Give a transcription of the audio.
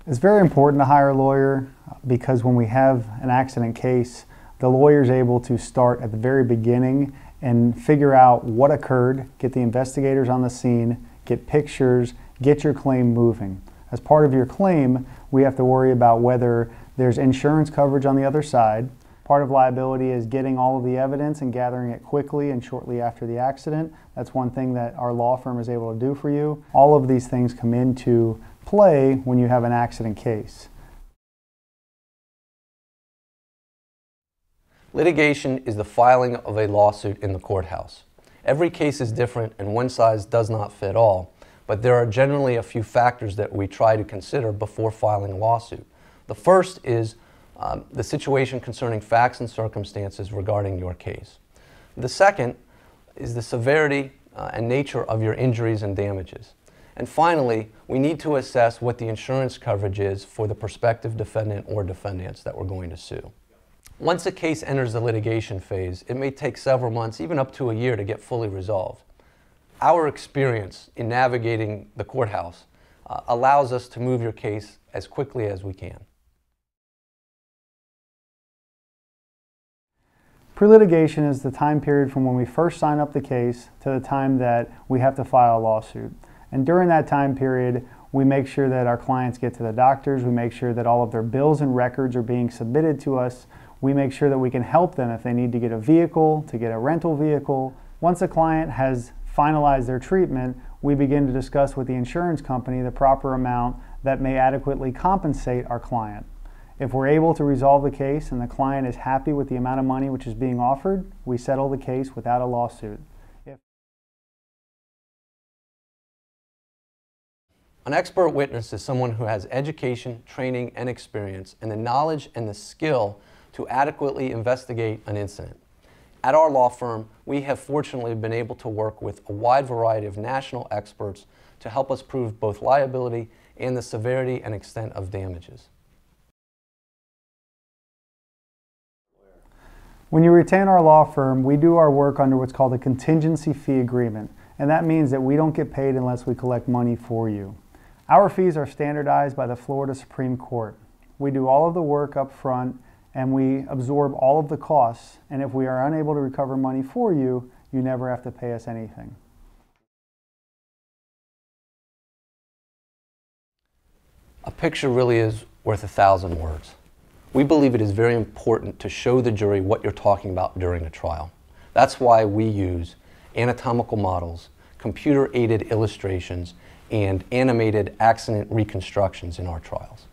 It's very important to hire a lawyer because when we have an accident case, the lawyer is able to start at the very beginning and figure out what occurred, get the investigators on the scene, get pictures, get your claim moving. As part of your claim, we have to worry about whether there's insurance coverage on the other side. Part of liability is getting all of the evidence and gathering it quickly and shortly after the accident. That's one thing that our law firm is able to do for you. All of these things come into play when you have an accident case. Litigation is the filing of a lawsuit in the courthouse. Every case is different and one size does not fit all, but there are generally a few factors that we try to consider before filing a lawsuit. The first is the situation concerning facts and circumstances regarding your case. The second is the severity and nature of your injuries and damages. And finally, we need to assess what the insurance coverage is for the prospective defendant or defendants that we're going to sue. Once a case enters the litigation phase, it may take several months, even up to a year, to get fully resolved. Our experience in navigating the courthouse allows us to move your case as quickly as we can. Pre-litigation is the time period from when we first sign up the case to the time that we have to file a lawsuit. And during that time period, we make sure that our clients get to the doctors, we make sure that all of their bills and records are being submitted to us, we make sure that we can help them if they need to get a vehicle, to get a rental vehicle. Once a client has finalized their treatment, we begin to discuss with the insurance company the proper amount that may adequately compensate our client. If we're able to resolve the case and the client is happy with the amount of money which is being offered, we settle the case without a lawsuit. An expert witness is someone who has education, training, and experience, and the knowledge and the skill to adequately investigate an incident. At our law firm, we have fortunately been able to work with a wide variety of national experts to help us prove both liability and the severity and extent of damages. When you retain our law firm, we do our work under what's called a contingency fee agreement, and that means that we don't get paid unless we collect money for you. Our fees are standardized by the Florida Supreme Court. We do all of the work up front and we absorb all of the costs, and if we are unable to recover money for you, you never have to pay us anything. A picture really is worth 1,000 words. We believe it is very important to show the jury what you're talking about during a trial. That's why we use anatomical models, computer-aided illustrations, and animated accident reconstructions in our trials.